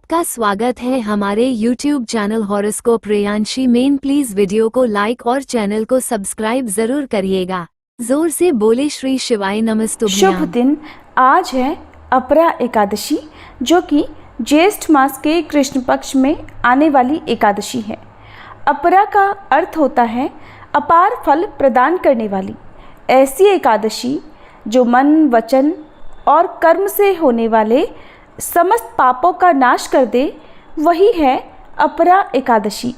आपका स्वागत है हमारे YouTube चैनल हॉरोस्कोप रेयांशी में। प्लीज वीडियो को लाइक और चैनल को सब्सक्राइब जरूर करिएगा। जोर से बोले श्री शिवाय नमस्तुभ्याम। शुभ दिन आज है अपरा एकादशी, जो कि ज्येष्ठ मास के कृष्ण पक्ष में आने वाली एकादशी है। अपरा का अर्थ होता है अपार फल प्रदान करने वाली। ऐसी एकादशी जो मन, वचन और कर्म से होने वाले समस्त पापों का नाश कर दे, वही है अपरा एकादशी।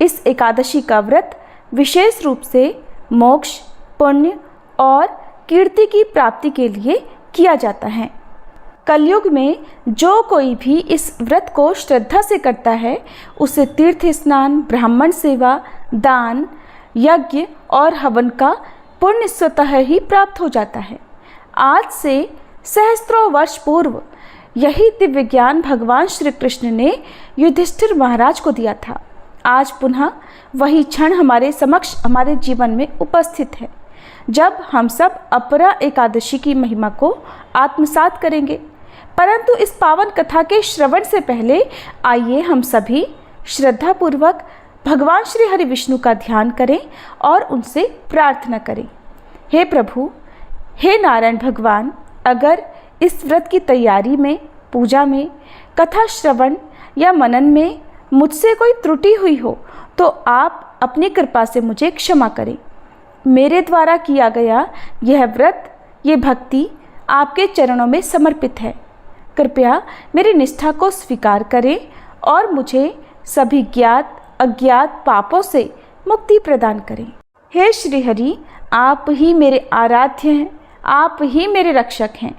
इस एकादशी का व्रत विशेष रूप से मोक्ष, पुण्य और कीर्ति की प्राप्ति के लिए किया जाता है। कलयुग में जो कोई भी इस व्रत को श्रद्धा से करता है, उसे तीर्थ स्नान, ब्राह्मण सेवा, दान, यज्ञ और हवन का पुण्य स्वतः ही प्राप्त हो जाता है। आज से सहस्त्रों वर्ष पूर्व यही दिव्य ज्ञान भगवान श्री कृष्ण ने युधिष्ठिर महाराज को दिया था। आज पुनः वही क्षण हमारे समक्ष हमारे जीवन में उपस्थित है, जब हम सब अपरा एकादशी की महिमा को आत्मसात करेंगे। परंतु इस पावन कथा के श्रवण से पहले आइए हम सभी श्रद्धापूर्वक भगवान श्री हरि विष्णु का ध्यान करें और उनसे प्रार्थना करें। हे प्रभु, हे नारायण भगवान, अगर इस व्रत की तैयारी में, पूजा में, कथा श्रवण या मनन में मुझसे कोई त्रुटि हुई हो तो आप अपनी कृपा से मुझे क्षमा करें। मेरे द्वारा किया गया यह व्रत, ये भक्ति आपके चरणों में समर्पित है। कृपया मेरी निष्ठा को स्वीकार करें और मुझे सभी ज्ञात अज्ञात पापों से मुक्ति प्रदान करें। हे श्री हरि, आप ही मेरे आराध्य हैं, आप ही मेरे रक्षक हैं।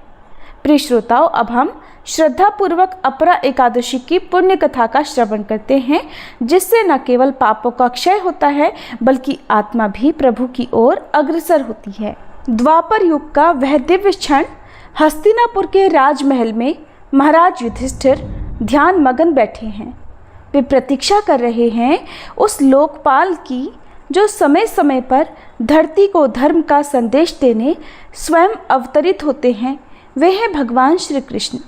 प्रिय श्रोताओं, अब हम श्रद्धापूर्वक अपरा एकादशी की पुण्य कथा का श्रवण करते हैं, जिससे न केवल पापों का क्षय होता है, बल्कि आत्मा भी प्रभु की ओर अग्रसर होती है। द्वापर युग का वह दिव्य क्षण, हस्तिनापुर के राजमहल में महाराज युधिष्ठिर ध्यान मगन बैठे हैं। वे प्रतीक्षा कर रहे हैं उस लोकपाल की, जो समय समय पर धरती को धर्म का संदेश देने स्वयं अवतरित होते हैं। वे हैं भगवान श्री कृष्ण।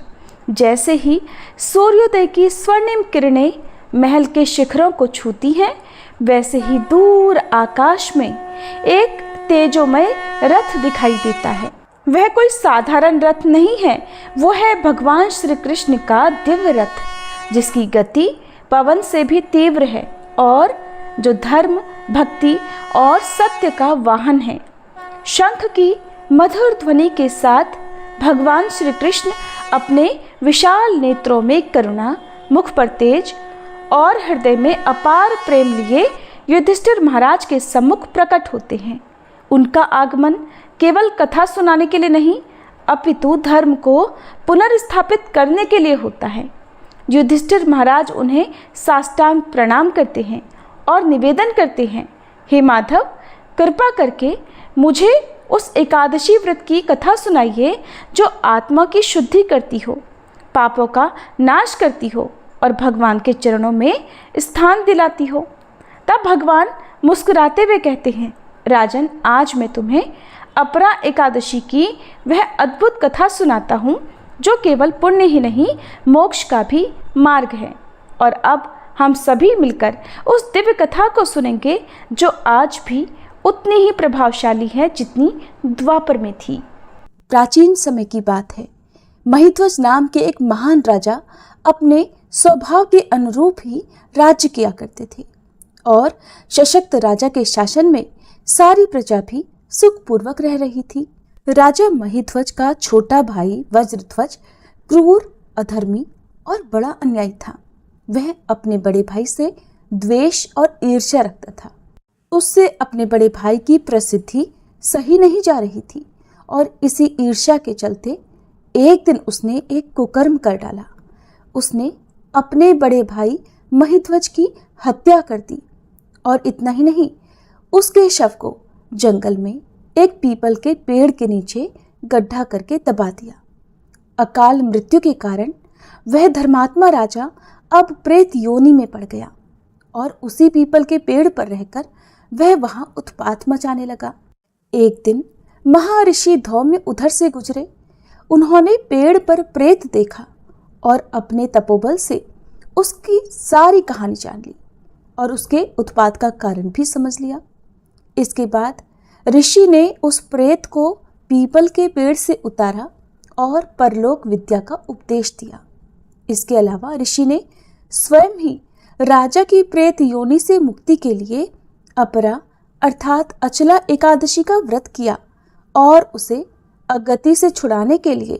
जैसे ही सूर्योदय की स्वर्णिम किरणें महल के शिखरों को छूती हैं, वैसे ही दूर आकाश में एक तेजोमय रथ दिखाई देता है। वह कोई साधारण रथ नहीं है, वो है भगवान श्री कृष्ण का दिव्य रथ, जिसकी गति पवन से भी तीव्र है और जो धर्म, भक्ति और सत्य का वाहन है। शंख की मधुर ध्वनि के साथ भगवान श्री कृष्ण अपने विशाल नेत्रों में करुणा, मुख पर तेज और हृदय में अपार प्रेम लिए युधिष्ठिर महाराज के सम्मुख प्रकट होते हैं। उनका आगमन केवल कथा सुनाने के लिए नहीं, अपितु धर्म को पुनर्स्थापित करने के लिए होता है। युधिष्ठिर महाराज उन्हें साष्टांग प्रणाम करते हैं और निवेदन करते हैं, हे माधव, कृपा करके मुझे उस एकादशी व्रत की कथा सुनाइए, जो आत्मा की शुद्धि करती हो, पापों का नाश करती हो और भगवान के चरणों में स्थान दिलाती हो। तब भगवान मुस्कुराते हुए कहते हैं, राजन, आज मैं तुम्हें अपरा एकादशी की वह अद्भुत कथा सुनाता हूँ, जो केवल पुण्य ही नहीं, मोक्ष का भी मार्ग है। और अब हम सभी मिलकर उस दिव्य कथा को सुनेंगे, जो आज भी उतनी ही प्रभावशाली है जितनी द्वापर में थी। प्राचीन समय की बात है। महिध्वज नाम के एक महान राजा अपने स्वभाव के अनुरूप ही राज्य किया करते थे और सशक्त राजा के शासन में सारी प्रजा भी सुखपूर्वक रह रही थी। राजा महिध्वज का छोटा भाई वज्रध्वज क्रूर, अधर्मी और बड़ा अन्यायी था। वह अपने बड़े भाई से द्वेष और ईर्ष्या रखता था। उससे अपने बड़े भाई की प्रसिद्धि सही नहीं जा रही थी और इसी ईर्ष्या के चलते एक दिन उसने एक कुकर्म कर डाला। उसने अपने बड़े भाई महिध्वज की हत्या कर दी और इतना ही नहीं, उसके शव को जंगल में एक पीपल के पेड़ के नीचे गड्ढा करके दबा दिया। अकाल मृत्यु के कारण वह धर्मात्मा राजा अब प्रेत योनि में पड़ गया और उसी पीपल के पेड़ पर रहकर वह वहां उत्पात मचाने लगा। एक दिन महर्षि धौम्य उधर से गुजरे। उन्होंने पेड़ पर प्रेत देखा और अपने तपोबल से उसकी सारी कहानी जान ली और उसके उत्पात का कारण भी समझ लिया। इसके बाद ऋषि ने उस प्रेत को पीपल के पेड़ से उतारा और परलोक विद्या का उपदेश दिया। इसके अलावा ऋषि ने स्वयं ही राजा की प्रेत योनि से मुक्ति के लिए अपरा अर्थात अचला एकादशी का व्रत किया और उसे अगति से छुड़ाने के लिए,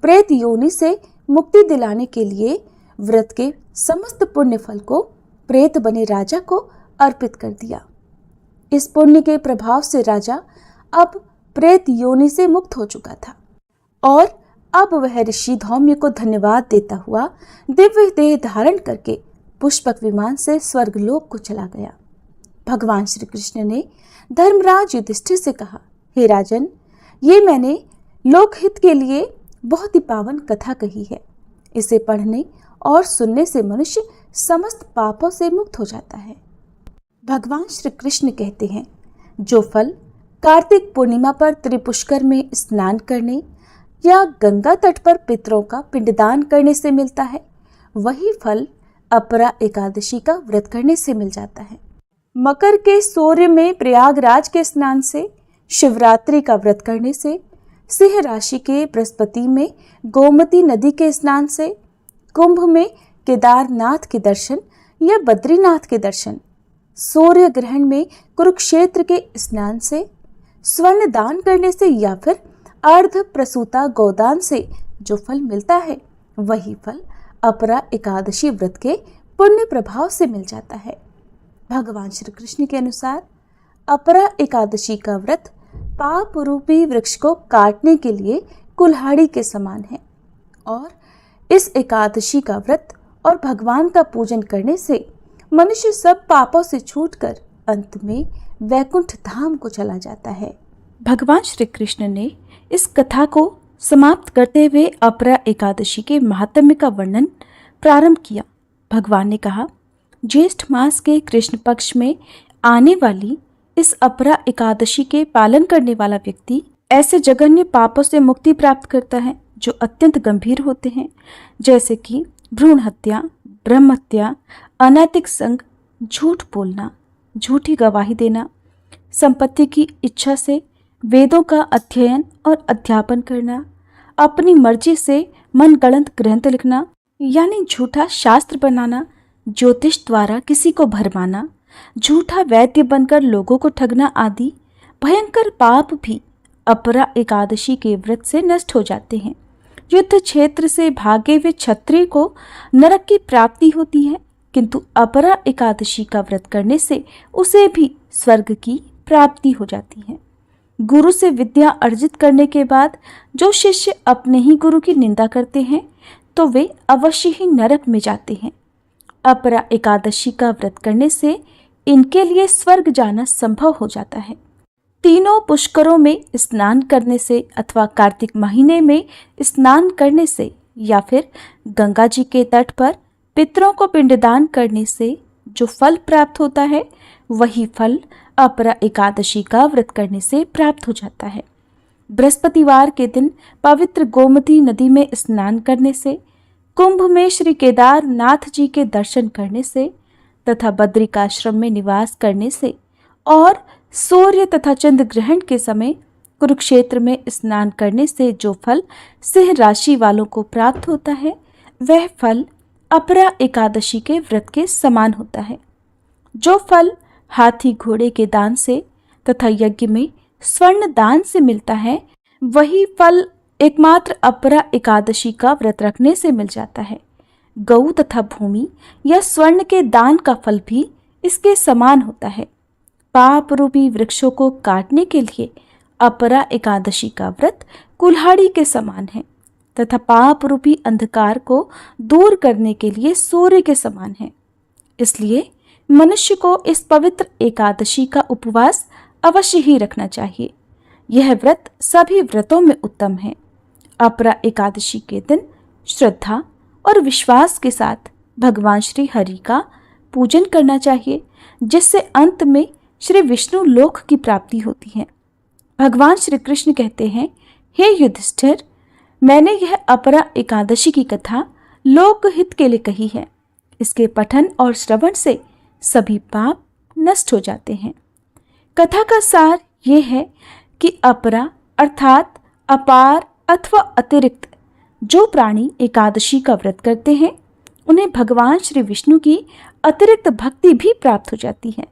प्रेत योनि से मुक्ति दिलाने के लिए व्रत के समस्त पुण्य फल को प्रेत बने राजा को अर्पित कर दिया। इस पुण्य के प्रभाव से राजा अब प्रेत योनि से मुक्त हो चुका था और अब वह ऋषि धौम्य को धन्यवाद देता हुआ दिव्य देह धारण करके पुष्पक विमान से स्वर्गलोक को चला गया। भगवान श्री कृष्ण ने धर्मराज युधिष्ठिर से कहा, हे राजन, ये मैंने लोकहित के लिए बहुत ही पावन कथा कही है। इसे पढ़ने और सुनने से मनुष्य समस्त पापों से मुक्त हो जाता है। भगवान श्री कृष्ण कहते हैं, जो फल कार्तिक पूर्णिमा पर त्रिपुष्कर में स्नान करने या गंगा तट पर पितरों का पिंडदान करने से मिलता है, वही फल अपरा एकादशी का व्रत करने से मिल जाता है। मकर के सूर्य में प्रयागराज के स्नान से, शिवरात्रि का व्रत करने से, सिंह राशि के बृहस्पति में गोमती नदी के स्नान से, कुंभ में केदारनाथ के दर्शन या बद्रीनाथ के दर्शन, सूर्य ग्रहण में कुरुक्षेत्र के स्नान से, स्वर्ण दान करने से या फिर अर्ध प्रसूता गोदान से जो फल मिलता है, वही फल अपरा एकादशी व्रत के पुण्य प्रभाव से मिल जाता है। भगवान श्री कृष्ण के अनुसार अपरा एकादशी का व्रत पाप रूपी वृक्ष को काटने के लिए कुल्हाड़ी के समान है और इस एकादशी का व्रत और भगवान का पूजन करने से मनुष्य सब पापों से छूटकर अंत में वैकुंठ धाम को चला जाता है। भगवान श्री कृष्ण ने इस कथा को समाप्त करते हुए अपरा एकादशी के महात्म्य का वर्णन प्रारंभ किया। भगवान ने कहा, ज्येष्ठ मास के कृष्ण पक्ष में आने वाली इस अपरा एकादशी के पालन करने वाला व्यक्ति ऐसे जघन्य पापों से मुक्ति प्राप्त करता है जो अत्यंत गंभीर होते हैं, जैसे कि भ्रूण हत्या, ब्रह्म हत्या, अनैतिक संग, झूठ बोलना, झूठी गवाही देना, संपत्ति की इच्छा से वेदों का अध्ययन और अध्यापन करना, अपनी मर्जी से मनगढ़ंत ग्रंथ लिखना यानी झूठा शास्त्र बनाना, ज्योतिष द्वारा किसी को भरमाना, झूठा वैद्य बनकर लोगों को ठगना आदि भयंकर पाप भी अपरा एकादशी के व्रत से नष्ट हो जाते हैं। युद्ध क्षेत्र से भागे हुए क्षत्रिय को नरक की प्राप्ति होती है, किंतु अपरा एकादशी का व्रत करने से उसे भी स्वर्ग की प्राप्ति हो जाती है। गुरु से विद्या अर्जित करने के बाद जो शिष्य अपने ही गुरु की निंदा करते हैं तो वे अवश्य ही नरक में जाते हैं। अपरा एकादशी का व्रत करने से इनके लिए स्वर्ग जाना संभव हो जाता है। तीनों पुष्करों में स्नान करने से अथवा कार्तिक महीने में स्नान करने से या फिर गंगा जी के तट पर पितरों को पिंडदान करने से जो फल प्राप्त होता है, वही फल अपरा एकादशी का व्रत करने से प्राप्त हो जाता है। बृहस्पतिवार के दिन पवित्र गोमती नदी में स्नान करने से, कुंभ में श्री केदारनाथ जी के दर्शन करने से तथा बद्रिकाश्रम में निवास करने से और सूर्य तथा चंद्र ग्रहण के समय कुरुक्षेत्र में स्नान करने से जो फल सिंह राशि वालों को प्राप्त होता है, वह फल अपरा एकादशी के व्रत के समान होता है। जो फल हाथी घोड़े के दान से तथा यज्ञ में स्वर्ण दान से मिलता है, वही फल एकमात्र अपरा एकादशी का व्रत रखने से मिल जाता है। गौ तथा भूमि या स्वर्ण के दान का फल भी इसके समान होता है। पाप रूपी वृक्षों को काटने के लिए अपरा एकादशी का व्रत कुल्हाड़ी के समान है तथा पाप रूपी अंधकार को दूर करने के लिए सूर्य के समान है। इसलिए मनुष्य को इस पवित्र एकादशी का उपवास अवश्य ही रखना चाहिए। यह व्रत सभी व्रतों में उत्तम है। अपरा एकादशी के दिन श्रद्धा और विश्वास के साथ भगवान श्री हरि का पूजन करना चाहिए, जिससे अंत में श्री विष्णु लोक की प्राप्ति होती है। भगवान श्री कृष्ण कहते हैं, हे युधिष्ठिर, मैंने यह अपरा एकादशी की कथा लोकहित के लिए कही है। इसके पठन और श्रवण से सभी पाप नष्ट हो जाते हैं। कथा का सार ये है कि अपरा अर्थात अपार अथवा अतिरिक्त जो प्राणी एकादशी का व्रत करते हैं उन्हें भगवान श्री विष्णु की अतिरिक्त भक्ति भी प्राप्त हो जाती है।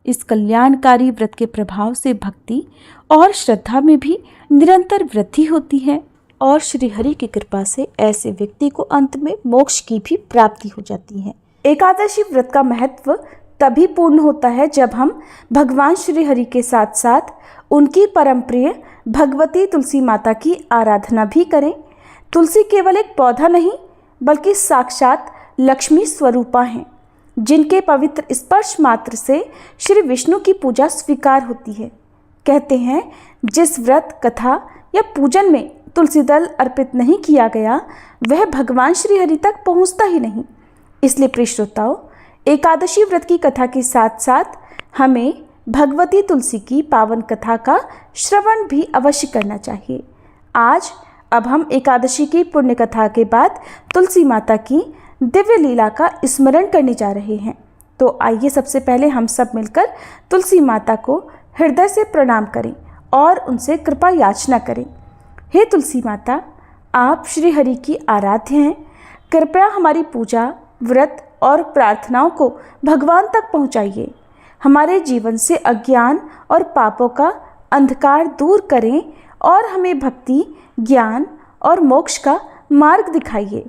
इस कल्याणकारी व्रत के प्रभाव से भक्ति और श्रद्धा में भी निरंतर वृद्धि होती है और श्री हरि की कृपा से ऐसे व्यक्ति को अंत में मोक्ष की भी प्राप्ति हो जाती है। एकादशी व्रत का महत्व तभी पूर्ण होता है जब हम भगवान श्री हरि के साथ साथ उनकी परम प्रिय भगवती तुलसी माता की आराधना भी करें। तुलसी केवल एक पौधा नहीं बल्कि साक्षात लक्ष्मी स्वरूपा हैं, जिनके पवित्र स्पर्श मात्र से श्री विष्णु की पूजा स्वीकार होती है। कहते हैं जिस व्रत कथा या पूजन में तुलसी दल अर्पित नहीं किया गया वह भगवान श्री हरि तक पहुंचता ही नहीं। इसलिए प्रिय श्रोताओ, एकादशी व्रत की कथा के साथ साथ हमें भगवती तुलसी की पावन कथा का श्रवण भी अवश्य करना चाहिए। आज अब हम एकादशी की पुण्य कथा के बाद तुलसी माता की दिव्य लीला का स्मरण करने जा रहे हैं। तो आइए सबसे पहले हम सब मिलकर तुलसी माता को हृदय से प्रणाम करें और उनसे कृपा याचना करें। हे तुलसी माता, आप श्री हरि की आराध्य हैं। कृपया हमारी पूजा, व्रत और प्रार्थनाओं को भगवान तक पहुंचाइए। हमारे जीवन से अज्ञान और पापों का अंधकार दूर करें और हमें भक्ति, ज्ञान और मोक्ष का मार्ग दिखाइए।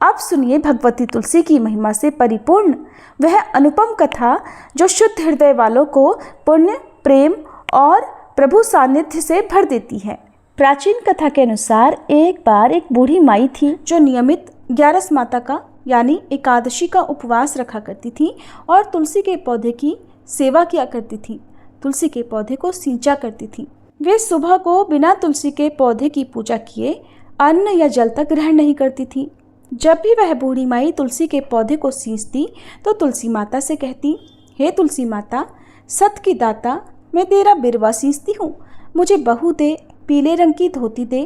अब सुनिए भगवती तुलसी की महिमा से परिपूर्ण वह अनुपम कथा जो शुद्ध हृदय वालों को पुण्य, प्रेम और प्रभु सानिध्य से भर देती है। प्राचीन कथा के अनुसार एक बार एक बूढ़ी माई थी जो नियमित 11 माता का यानी एकादशी का उपवास रखा करती थी और तुलसी के पौधे की सेवा किया करती थी। तुलसी के पौधे को सींचा करती थी। वे सुबह को बिना तुलसी के पौधे की पूजा किए अन्न या जल तक ग्रहण नहीं करती थी। जब भी वह बूढ़ी माई तुलसी के पौधे को सींचती तो तुलसी माता से कहती, हे तुलसी माता, सत की दाता, मैं तेरा बिरवा सींचती हूँ, मुझे बहू दे, पीले रंग की धोती दे,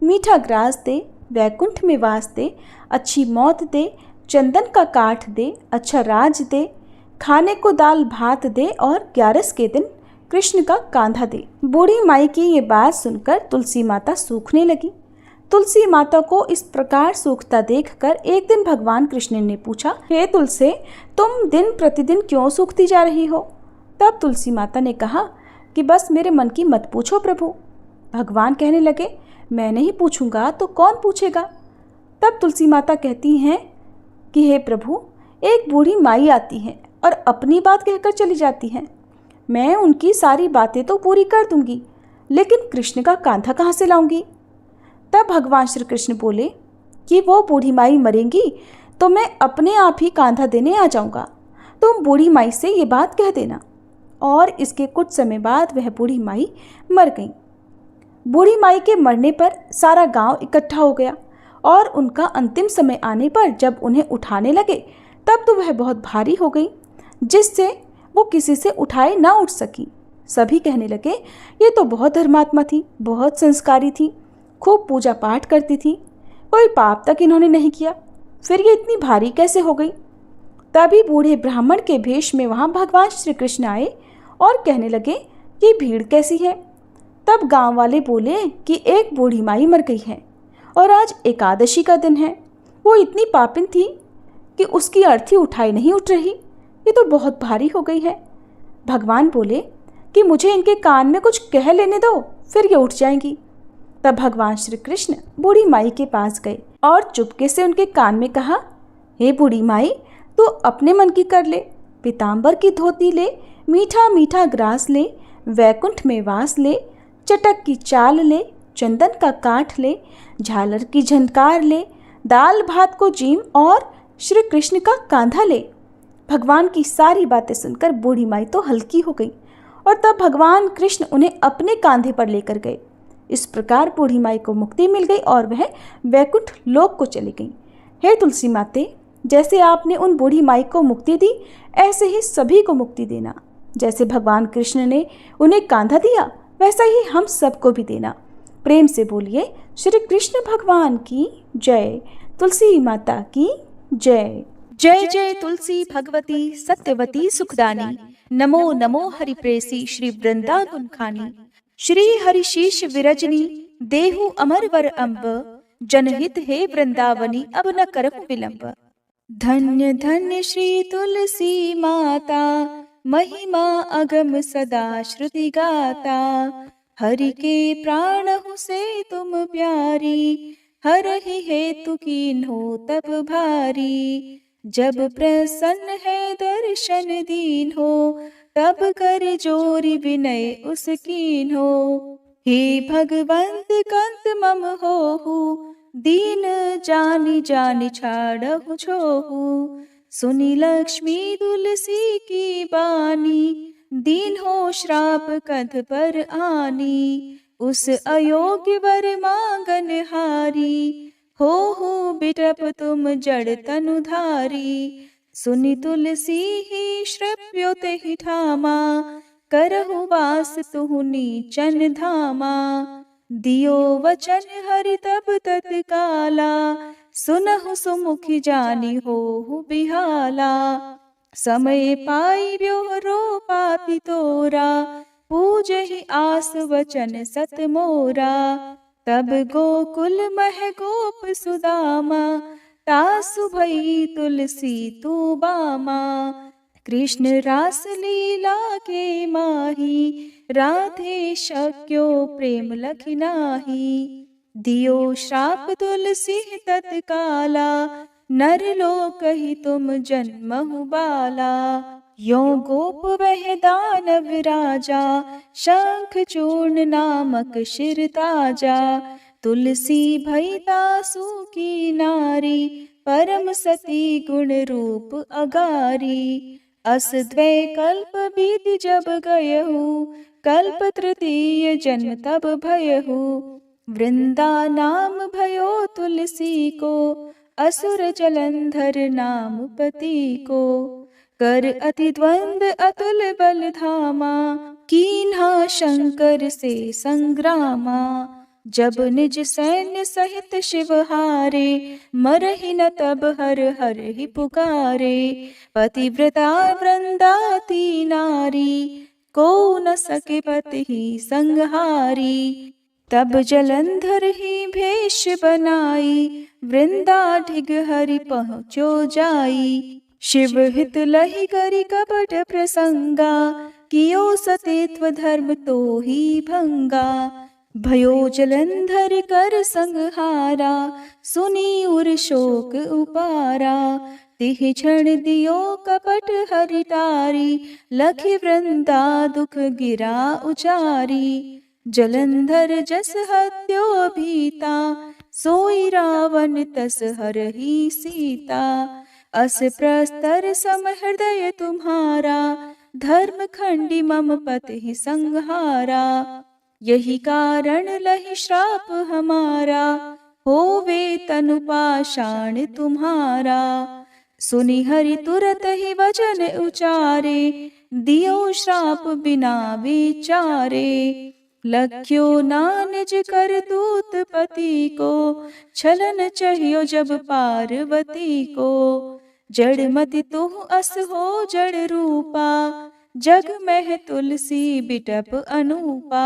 मीठा ग्रास दे, वैकुंठ में वास दे, अच्छी मौत दे, चंदन का काठ दे, अच्छा राज दे, खाने को दाल भात दे और 11 के दिन कृष्ण का कांधा दे। बूढ़ी माई की ये बात सुनकर तुलसी माता सूखने लगी। तुलसी माता को इस प्रकार सूखता देखकर एक दिन भगवान कृष्ण ने पूछा, हे तुलसी, तुम दिन प्रतिदिन क्यों सूखती जा रही हो? तब तुलसी माता ने कहा कि बस मेरे मन की मत पूछो प्रभु। भगवान कहने लगे, मैं नहीं पूछूंगा तो कौन पूछेगा? तब तुलसी माता कहती हैं कि हे प्रभु, एक बूढ़ी माई आती है और अपनी बात कहकर चली जाती है। मैं उनकी सारी बातें तो पूरी कर दूंगी, लेकिन कृष्ण का कांधा कहाँ से लाऊंगी? तब भगवान श्री कृष्ण बोले कि वो बूढ़ी माई मरेंगी तो मैं अपने आप ही कांधा देने आ जाऊंगा, तुम बूढ़ी माई से ये बात कह देना। और इसके कुछ समय बाद वह बूढ़ी माई मर गई। बूढ़ी माई के मरने पर सारा गांव इकट्ठा हो गया और उनका अंतिम समय आने पर जब उन्हें उठाने लगे तब तो वह बहुत भारी हो गई, जिससे वो किसी से उठाए ना उठ सकी। सभी कहने लगे, ये तो बहुत धर्मात्मा थी, बहुत संस्कारी थी, खूब पूजा पाठ करती थी, कोई पाप तक इन्होंने नहीं किया, फिर ये इतनी भारी कैसे हो गई? तभी बूढ़े ब्राह्मण के भेष में वहाँ भगवान श्री कृष्ण आए और कहने लगे, ये भीड़ कैसी है? तब गांव वाले बोले कि एक बूढ़ी माई मर गई है और आज एकादशी का दिन है। वो इतनी पापिन थी कि उसकी अर्थी उठाई नहीं उठ रही, ये तो बहुत भारी हो गई है। भगवान बोले कि मुझे इनके कान में कुछ कह लेने दो, फिर ये उठ जाएंगी। तब भगवान श्री कृष्ण बूढ़ी माई के पास गए और चुपके से उनके कान में कहा, हे बूढ़ी माई, तू अपने मन की कर ले, पीताम्बर की धोती ले, मीठा मीठा ग्रास ले, वैकुंठ में वास ले, चटक की चाल ले, चंदन का काठ ले, झालर की झनकार ले, दाल भात को जीम और श्री कृष्ण का कांधा ले। भगवान की सारी बातें सुनकर बूढ़ी माई तो हल्की हो गई और तब भगवान कृष्ण उन्हें अपने कांधे पर लेकर गए। इस प्रकार बूढ़ी माई को मुक्ति मिल गई और वह वैकुंठ लोक को चली गई। हे तुलसी माते, जैसे आपने उन बूढ़ी माई को मुक्ति दी, ऐसे ही सभी को मुक्ति देना। जैसे भगवान कृष्ण ने उन्हें कांधा दिया, वैसा ही हम सबको भी देना। प्रेम से बोलिए, श्री कृष्ण भगवान की जय। तुलसी माता की जय। जय जय तुलसी भगवती सत्यवती सुखदानी। नमो नमो हरिप्रेसी श्री वृंदावन खानी। श्री हरिशीष विरजनी देहु अमर वर अम्ब। जनहित हे वृंदावनी अब न करहु विलंब। धन्य धन्य श्री तुलसी माता महिमा अगम सदा श्रुति गाता। हरि के प्राणहु से तुम प्यारी हरहि हेतु कीन्हो तप भारी। जब प्रसन्न है दर्शन दीन हो तब कर जोरी विनय उस कीन्हो। हे भगवंत कंत मम होहु दीन जानि जानि छाड़हु छोहु। सुनी लक्ष्मी तुलसी की बानी दीन हो श्राप कध पर आनी। उस अयोग्य वर मांगन हारी हो बिटप तुम जड़ तनुधारी। सुनि तुलसी ही श्रव्योत ही ठामा करहु वास तुहु नीचन धामा। दियो वचन हरि तब तत्काला सुनहु सुमुखी जानी होहु बिहाला। समय पाई ब्योहरो पापी तोरा पूज ही आस वचन सत मोरा। तब गोकुल मह गोप सुदामा तासु भई तुलसी तू बामा। कृष्ण रास लीला के माही राधे शक्यो प्रेम लखि नाही। दियो श्राप तुलसी तत्काला नर लोक ही तुम जन्महु बाला। यो गोप वह दानव राजा शंख चूर्ण नामक शिर ताजा। तुलसी भई तासु की नारी परम सती गुण रूप अगारी। अस द्वै कल्प बीत जब गयहु कल्प तृतीय जन्म तब भयहु। वृंदा नाम भयो तुलसी को असुर जलंधर नाम पति को। कर अति द्वंद अतुल बल धामा कीन्हा शंकर से संग्रामा। जब निज सैन्य सहित शिव हारे मरहि न तब हर हर ही पुकारे। पतिव्रता वृंदाती नारी को न सके पति ही संहारी। तब जलंधर ही भेष बनाई वृंदा ढिग हरि पहुँचो जाई। शिव हित लहि करि कपट प्रसंगा कियो सतेत्व धर्म तो ही भंगा। भयो जलंधर कर संहारा सुनी उर शोक उपारा। तिह क्षण दियो कपट हरि टारी लखि वृंदा दुख गिरा उचारी। जलंधर जस हत्यो भीता सोई रावण तस हरहि सीता। अस प्रस्तर सम हृदय तुम्हारा धर्म खंडी मम पति संहारा। यही कारण लहि श्राप हमारा होवे तनु पाषाण तुम्हारा। सुनि हरि तुरत ही वचन उचारे दियो श्राप बिना विचारे। लख्यो ना निज कर दूत पति को छलन चाहियो जब पार्वती को। जड़मति तुह अस हो जड़ रूपा जग में तुलसी बिटप अनूपा।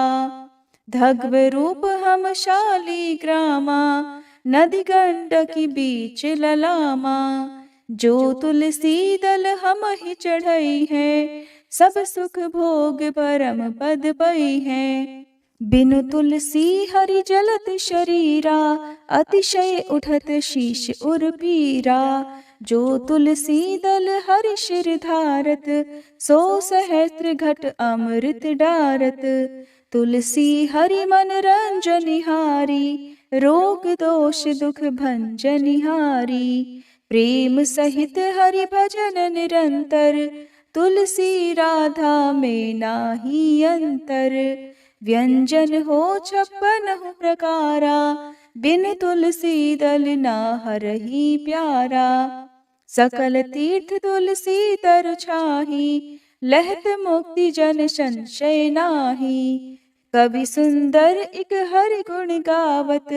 धग्व रूप हम शाली ग्रामा नदी गंडकी बीच ललामा। जो तुलसी दल हम ही चढ़ई है सब सुख भोग परम पद पई है। बिनु तुलसी हरि जलत शरीरा अतिशय उठत शीश उर पीरा। जो तुलसी दल हरि शिर धारत सो सहस्त्र घट अमृत डारत। तुलसी हरि मन रंजनिहारी रोग दोष दुख भंजनिहारी। प्रेम सहित हरि भजन निरंतर तुलसी राधा में नाही अंतर। व्यंजन हो 56 प्रकारा बिन तुलसी दल ना हरहि प्यारा। सकल तीर्थ तुलसी तर छाही लहत मुक्ति जन संशय नाही। कवि सुंदर एक हरि गुण गावत,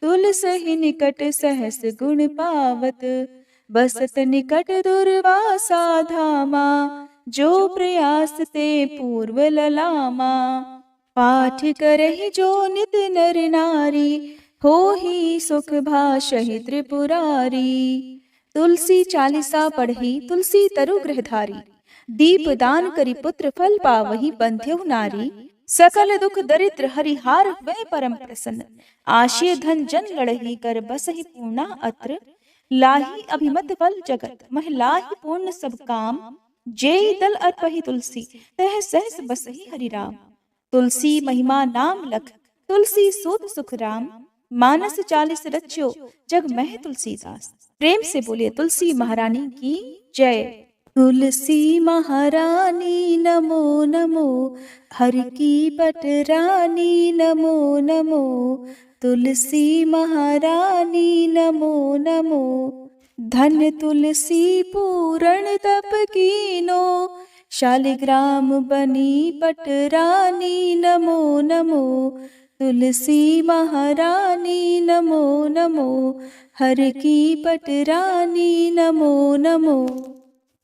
तुलसी निकट सहस गुण पावत। बसत निकट दुर्वासा धामा, जो प्रयास ते पूर्व ललामा। पाठ करहि जो नित नर नारी, होहि सुख भाषहि त्रिपुरारी। तुलसी चालीसा पढ़ी तुलसी तरु गृहधारी, दीप दान करी पुत्र फल पावहि बंध्यहु नारी। सकल दुख दरिद्र हरिहार हुए परम प्रसन्न, आशय धन जन लड़ही कर बसहि पूर्णा अत्र। लाही अभिमत फल जगत महिलाहि पूर्ण सब काम, जेहि दल अर्पहि तुलसी तह सहस बसहि हरि राम। तुलसी महिमा नाम लख, तुलसी सूत सुख राम। मानस 40 रच्यो जग मह तुलसीदास। प्रेम से बोलिए तुलसी महारानी की जय। तुलसी महारानी नमो नमो, हर की पटरानी नमो नमो। तुलसी महारानी नमो नमो, धन तुलसी पूरण तप कीनो। शालिग्राम बनी पटरानी नमो नमो। तुलसी महारानी नमो नमो, हर की पटरानी नमो नमो।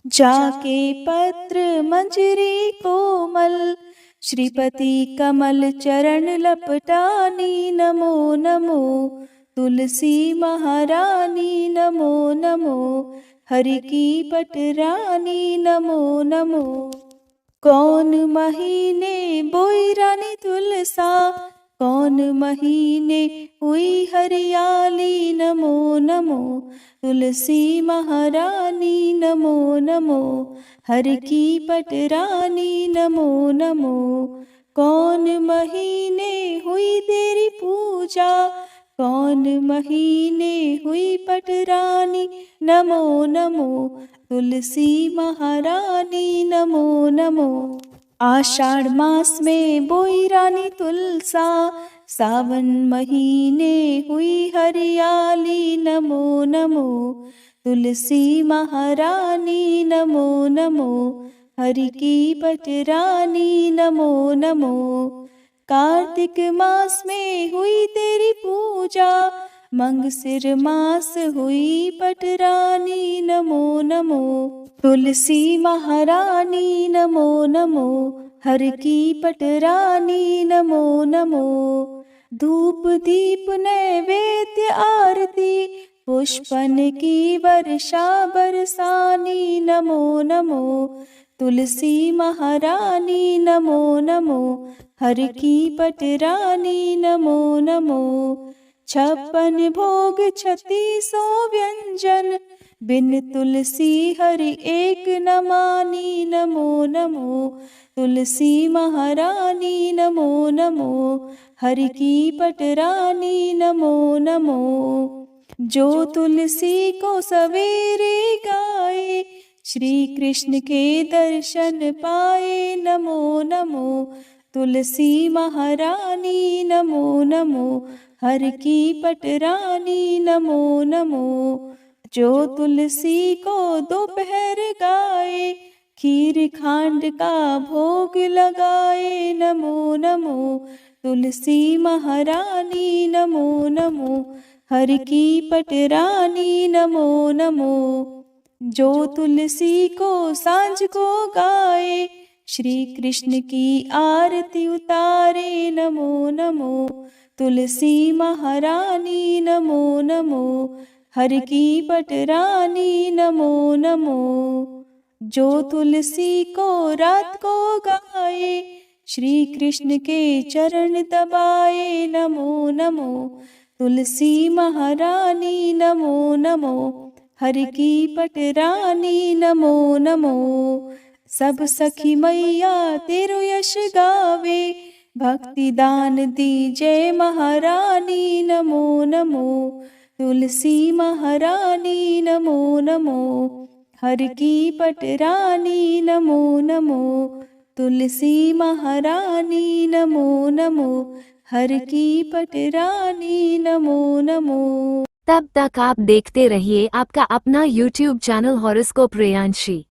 जाके पत्र मंजरी कोमल, श्रीपति कमल चरण लपटानी नमो नमो। तुलसी महारानी नमो नमो, हरि की पटरानी नमो नमो। कौन महीने बोई रानी तुलसा, कौन महीने हुई हरियाली नमो नमो। तुलसी महारानी नमो नमो, हर की पटरानी नमो नमो। कौन महीने हुई तेरी पूजा, कौन महीने हुई पटरानी नमो नमो। तुलसी महारानी नमो नमो। आषाढ़ मास में बोई रानी तुलसा, सावन महीने हुई हरियाली नमो नमो। तुलसी महारानी नमो नमो, हरि की पटरानी नमो नमो। कार्तिक मास में हुई तेरी पूजा, मंगसिर मास हुई पटरानी नमो नमो। तुलसी महारानी नमो नमो, हर की पटरानी नमो नमो। धूप दीप नैवेद्य आरती, पुष्पन की वर्षा बरसानी नमो नमो। तुलसी महारानी नमो नमो, हर की पटरानी नमो नमो। 56 भोग 3600 व्यंजन, बिन तुलसी हरि एक न मानी नमो नमो। तुलसी महारानी नमो नमो, हरि की पटरानी नमो नमो। जो तुलसी को सवेरे गाए, श्री कृष्ण के दर्शन पाए नमो नमो। तुलसी महारानी नमो नमो, हर की पटरानी नमो नमो। जो तुलसी को दोपहर गाए, खीर खांड का भोग लगाए नमो नमो। तुलसी महारानी नमो नमो, हर की पटरानी नमो नमो। जो तुलसी को सांझ को गाए, श्री कृष्ण की आरती उतारे नमो नमो। तुलसी महारानी नमो नमो, हर की पटरानी नमो नमो। जो तुलसी को रात को गाए, श्री कृष्ण के चरण दबाए नमो नमो। तुलसी महारानी नमो नमो, हर की पटरानी नमो नमो। सब सखी मैया तेरो यश गावे, भक्ति दान दीजय महारानी नमो नमो। तुलसी महारानी नमो नमो, हर की पटरानी नमो नमो। तुलसी महारानी नमो नमो, हर की पटरानी नमो नमो। तब तक आप देखते रहिए आपका अपना YouTube चैनल हॉरोस्कोप रेयांशी।